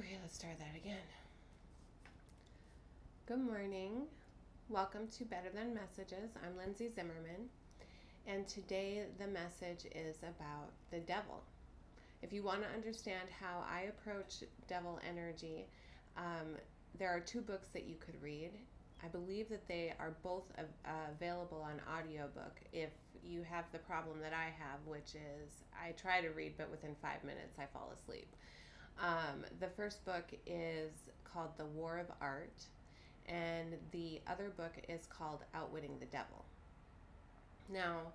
Okay, let's start that again. Good morning. Welcome to Better Than Messages. I'm Lindsay Zimmerman, and today the message is about the devil. If you want to understand how I approach devil energy, there are two books that you could read. I believe that they are both available on audiobook if you have the problem that I have, which is I try to read, but within 5 minutes I fall asleep. The first book is called The War of Art, and the other book is called Outwitting the Devil. Now,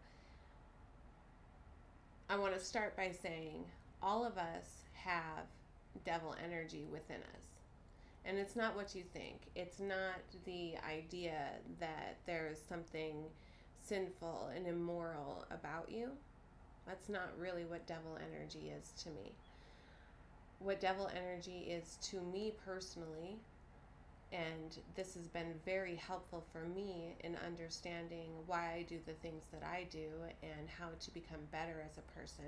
I want to start by saying all of us have devil energy within us. And it's not what you think. It's not the idea that there's something sinful and immoral about you. That's not really what devil energy is to me. What devil energy is to me personally, and this has been very helpful for me in understanding why I do the things that I do and how to become better as a person,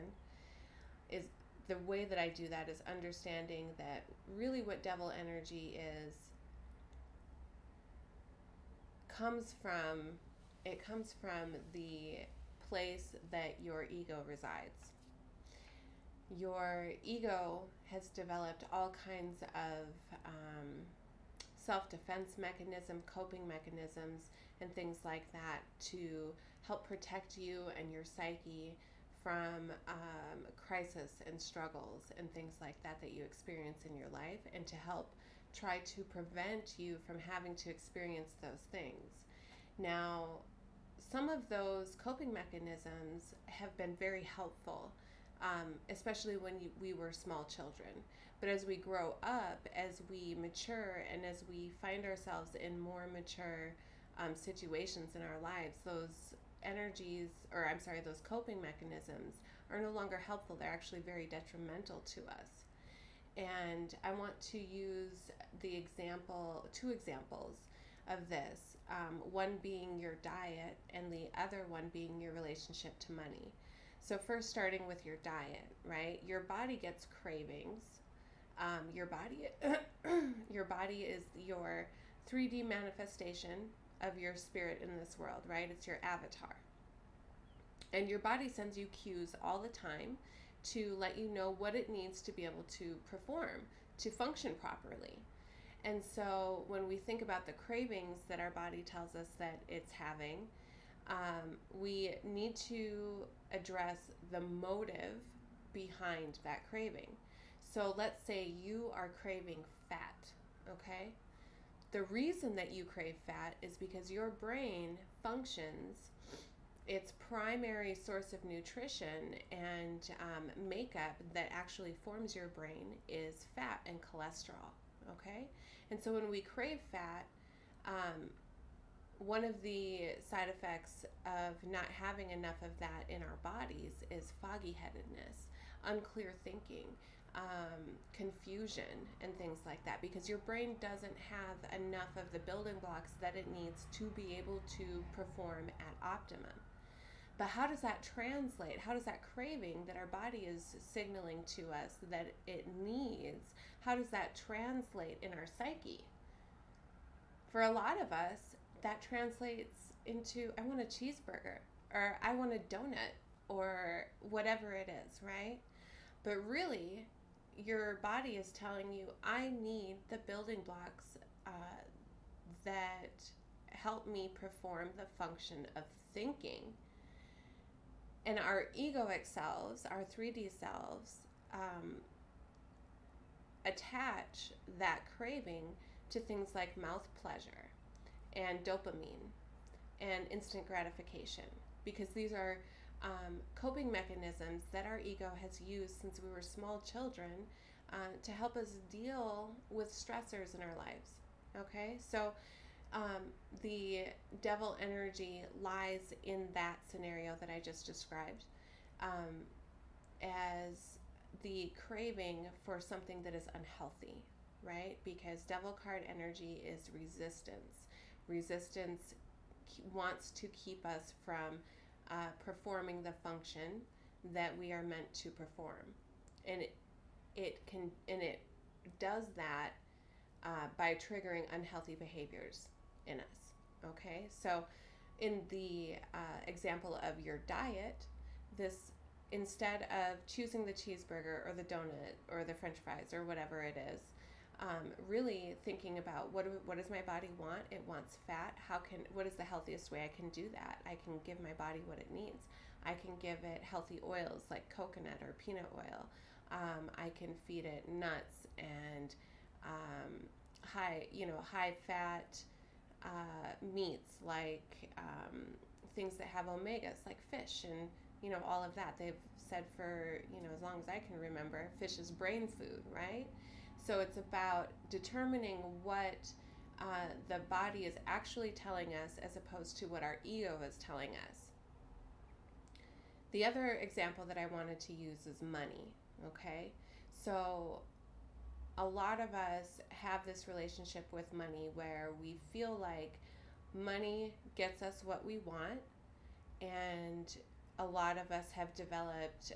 is the way that I do that is understanding that really what devil energy is comes from the place that your ego resides. Your ego has developed all kinds of self-defense mechanism, coping mechanisms, and things like that to help protect you and your psyche from crisis and struggles and things like that that you experience in your life, and to help try to prevent you from having to experience those things. Now, some of those coping mechanisms have been very helpful, especially when we were small children. But as we grow up, as we mature, and as we find ourselves in more mature situations in our lives, those those coping mechanisms are no longer helpful. They're actually very detrimental to us. And I want to use two examples of this, one being your diet and the other one being your relationship to money. So first, starting with your diet, right? Your body gets cravings. Your body is your 3D manifestation of your spirit in this world, right? It's your avatar. And your body sends you cues all the time to let you know what it needs to be able to perform, to function properly. And so when we think about the cravings that our body tells us that it's having, we need to address the motive behind that craving. So let's say you are craving fat, okay? The reason that you crave fat is because your brain functions, its primary source of nutrition and makeup that actually forms your brain is fat and cholesterol, okay? And so when we crave fat, one of the side effects of not having enough of that in our bodies is foggy-headedness, unclear thinking, confusion, and things like that, because your brain doesn't have enough of the building blocks that it needs to be able to perform at optimum. But how does that translate? How does that craving that our body is signaling to us that it needs, how does that translate in our psyche? For a lot of us, that translates into, I want a cheeseburger, or I want a donut, or whatever it is, right? But really, your body is telling you, I need the building blocks that help me perform the function of thinking. And our egoic selves, our 3D selves, attach that craving to things like mouth pleasure and dopamine and instant gratification, because these are coping mechanisms that our ego has used since we were small children to help us deal with stressors in our lives. Okay, so the devil energy lies in that scenario that I just described, as the craving for something that is unhealthy, right? Because devil card energy is resistance. Resistance wants to keep us from performing the function that we are meant to perform, and it does that by triggering unhealthy behaviors in us. Okay, so in the example of your diet, this, instead of choosing the cheeseburger or the donut or the french fries or whatever it is, really thinking about what does my body want? It wants fat. What is the healthiest way I can do that? I can give my body what it needs. I can give it healthy oils like coconut or peanut oil. I can feed it nuts and high fat meats like things that have omegas like fish and all of that. They've said for as long as I can remember, fish is brain food, right? So it's about determining what the body is actually telling us as opposed to what our ego is telling us. The other example that I wanted to use is money. Okay, so a lot of us have this relationship with money where we feel like money gets us what we want, and a lot of us have developed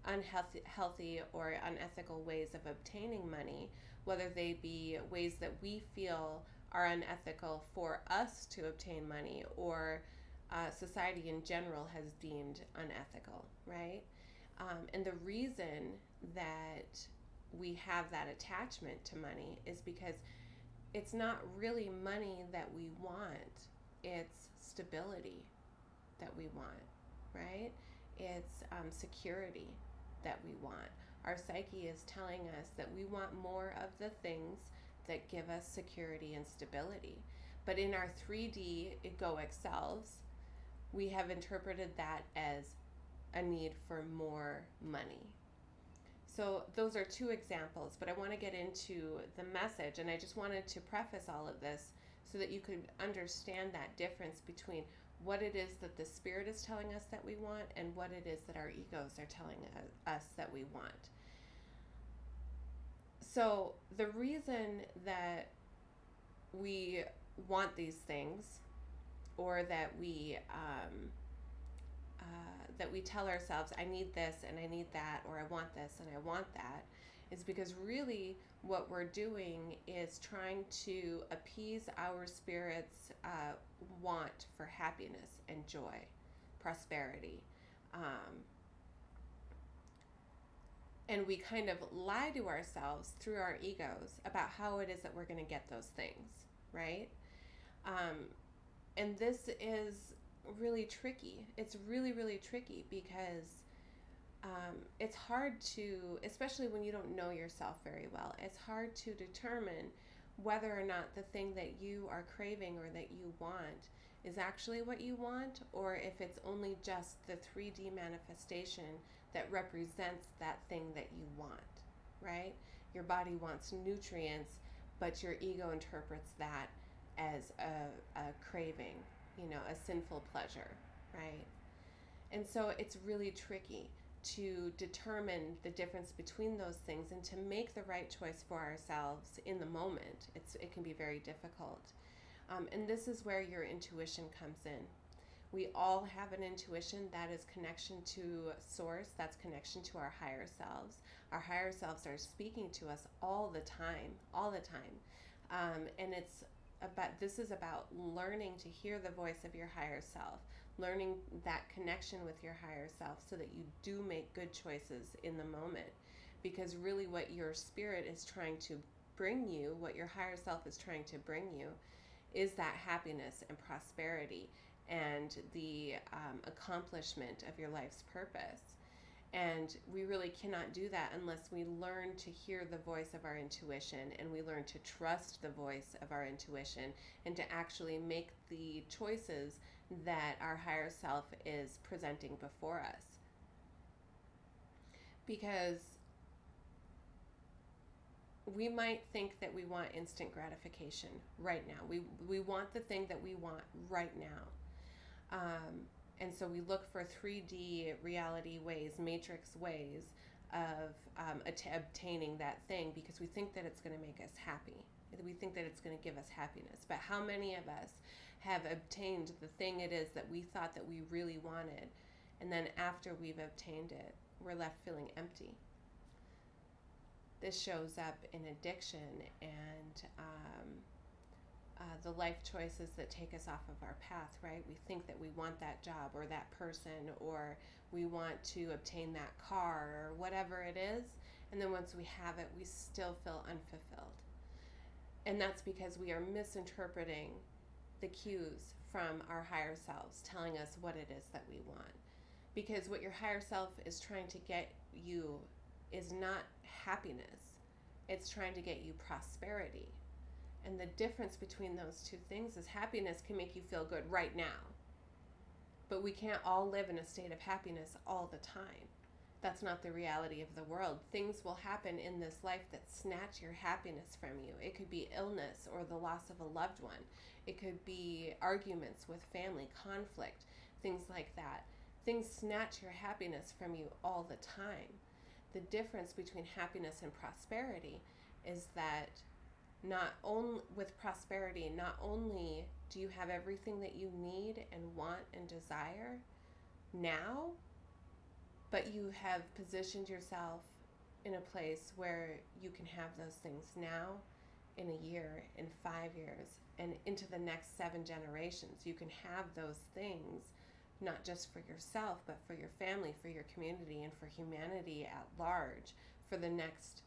unhealthy or unethical ways of obtaining money, whether they be ways that we feel are unethical for us to obtain money or society in general has deemed unethical, right? And the reason that we have that attachment to money is because it's not really money that we want, it's stability that we want, right? It's security that we want. Our psyche is telling us that we want more of the things that give us security and stability. But in our 3D egoic selves, we have interpreted that as a need for more money. So those are two examples, but I want to get into the message, and I just wanted to preface all of this so that you could understand that difference between what it is that the Spirit is telling us that we want and what it is that our egos are telling us that we want. So the reason that we want these things, or that we tell ourselves, I need this and I need that, or I want this and I want that, is because really what we're doing is trying to appease our spirit's want for happiness and joy, prosperity. And we kind of lie to ourselves through our egos about how it is that we're going to get those things, right? And this is really tricky. It's really, really tricky because it's hard to, especially when you don't know yourself very well, it's hard to determine whether or not the thing that you are craving or that you want is actually what you want, or if it's only just the 3D manifestation that represents that thing that you want, right? Your body wants nutrients, but your ego interprets that as a craving, a sinful pleasure, right? And so it's really tricky to determine the difference between those things and to make the right choice for ourselves in the moment. It can be very difficult. And this is where your intuition comes in. We all have an intuition that is connection to source, that's connection to our higher selves. Our higher selves are speaking to us all the time. And this is about learning to hear the voice of your higher self, learning that connection with your higher self so that you do make good choices in the moment. Because really what your spirit is trying to bring you, what your higher self is trying to bring you, is that happiness and prosperity and the accomplishment of your life's purpose. And we really cannot do that unless we learn to hear the voice of our intuition, and we learn to trust the voice of our intuition, and to actually make the choices that our higher self is presenting before us. Because we might think that we want instant gratification right now. We want the thing that we want right now. And so we look for 3D reality ways, matrix ways of obtaining that thing because we think that it's going to make us happy. We think that it's going to give us happiness. But how many of us have obtained the thing it is that we thought that we really wanted, and then after we've obtained it, we're left feeling empty? this shows up in addiction and the life choices that take us off of our path, right? We think that we want that job or that person, or we want to obtain that car or whatever it is. And then once we have it, we still feel unfulfilled. And that's because we are misinterpreting the cues from our higher selves telling us what it is that we want. Because what your higher self is trying to get you is not happiness, it's trying to get you prosperity. And the difference between those two things is happiness can make you feel good right now, but we can't all live in a state of happiness all the time. That's not the reality of the world. Things will happen in this life that snatch your happiness from you. It could be illness or the loss of a loved one. It could be arguments with family, conflict, things like that. Things snatch your happiness from you all the time. The difference between happiness and prosperity is that not only with prosperity, not only do you have everything that you need and want and desire now, but you have positioned yourself in a place where you can have those things now, in a year, in 5 years, and into the next 7 generations. You can have those things not just for yourself, but for your family, for your community, and for humanity at large for the next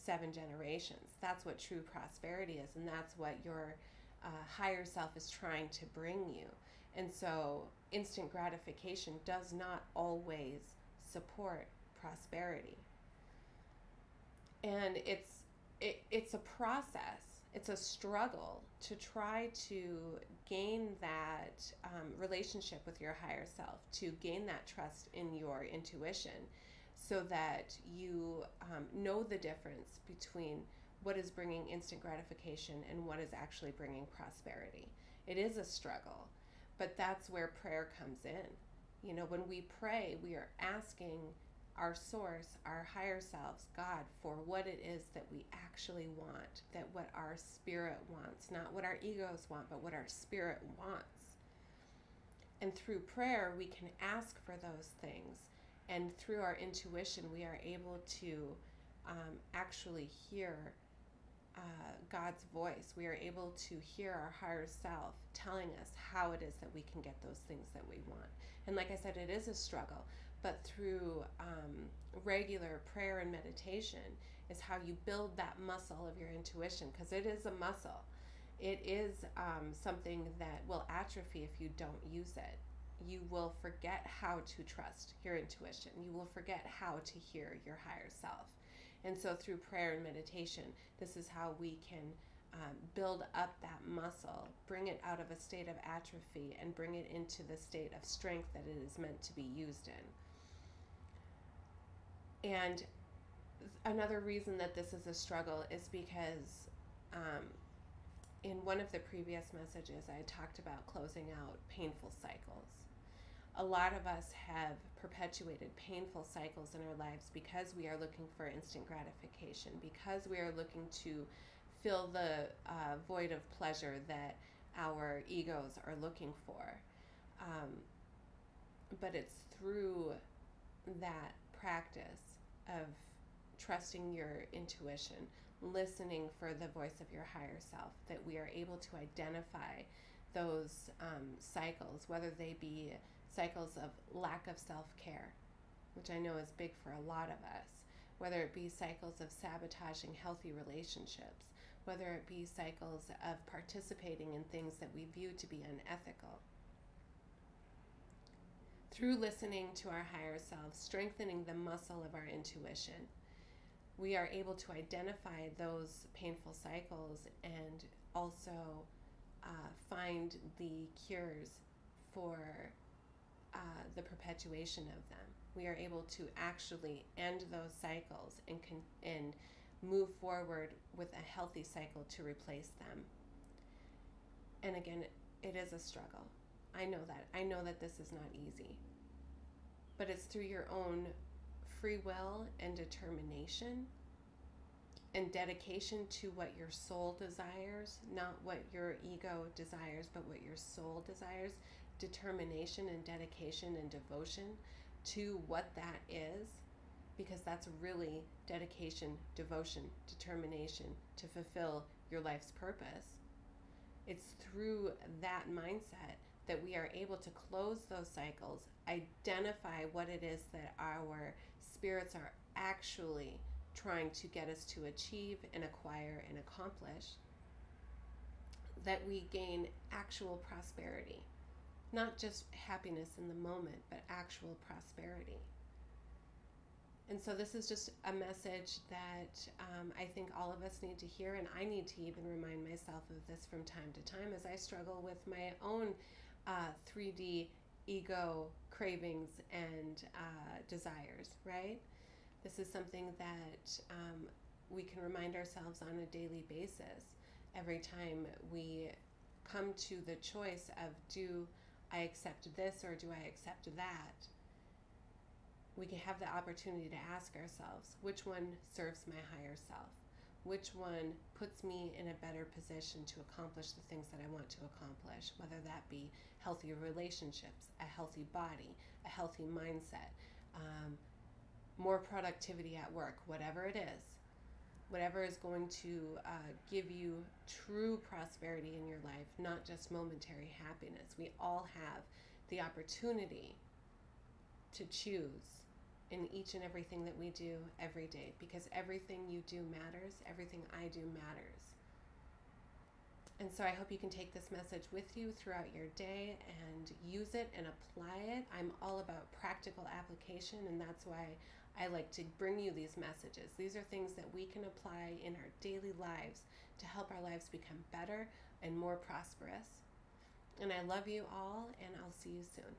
7 generations. That's what true prosperity is, and that's what your higher self is trying to bring you. And so instant gratification does not always support prosperity. And it's a process. It's a struggle to try to gain that relationship with your higher self, to gain that trust in your intuition, so that you know the difference between what is bringing instant gratification and what is actually bringing prosperity. It is a struggle, but that's where prayer comes in. You know, when we pray, we are asking our source, our higher selves, God, for what it is that we actually want, that what our spirit wants, not what our egos want, but what our spirit wants. And through prayer, we can ask for those things. And through our intuition, we are able to actually hear God's voice. We are able to hear our higher self telling us how it is that we can get those things that we want. And like I said, it is a struggle, but through regular prayer and meditation is how you build that muscle of your intuition, because it is a muscle. It is something that will atrophy if you don't use it. You will forget how to trust your intuition. You will forget how to hear your higher self. And so through prayer and meditation, this is how we can build up that muscle, bring it out of a state of atrophy, and bring it into the state of strength that it is meant to be used in. And another reason that this is a struggle is because in one of the previous messages, I talked about closing out painful cycles. A lot of us have perpetuated painful cycles in our lives because we are looking for instant gratification, because we are looking to fill the void of pleasure that our egos are looking for. But it's through that practice of trusting your intuition, listening for the voice of your higher self, that we are able to identify those cycles, whether they be cycles of lack of self-care, which I know is big for a lot of us, whether it be cycles of sabotaging healthy relationships, whether it be cycles of participating in things that we view to be unethical. Through listening to our higher selves, strengthening the muscle of our intuition, we are able to identify those painful cycles and also find the cures for the perpetuation of them. We are able to actually end those cycles and move forward with a healthy cycle to replace them. And again, it is a struggle. I know that. I know that this is not easy. But it's through your own free will and determination and dedication to what your soul desires, not what your ego desires, but what your soul desires, determination and dedication and devotion to what that is, because that's really dedication, devotion, determination to fulfill your life's purpose. It's through that mindset that we are able to close those cycles, identify what it is that our spirits are actually trying to get us to achieve and acquire and accomplish, that we gain actual prosperity. Not just happiness in the moment, but actual prosperity. And so this is just a message that I think all of us need to hear, and I need to even remind myself of this from time to time as I struggle with my own 3D ego cravings and desires, right? This is something that we can remind ourselves on a daily basis every time we come to the choice of, do I accept this or do I accept that? We can have the opportunity to ask ourselves, which one serves my higher self? Which one puts me in a better position to accomplish the things that I want to accomplish, whether that be healthier relationships, a healthy body, a healthy mindset, more productivity at work, whatever it is. Whatever is going to give you true prosperity in your life, not just momentary happiness. We all have the opportunity to choose in each and everything that we do every day, because everything you do matters, everything I do matters. And so I hope you can take this message with you throughout your day and use it and apply it. I'm all about practical application, and that's why I like to bring you these messages. These are things that we can apply in our daily lives to help our lives become better and more prosperous. And I love you all, and I'll see you soon.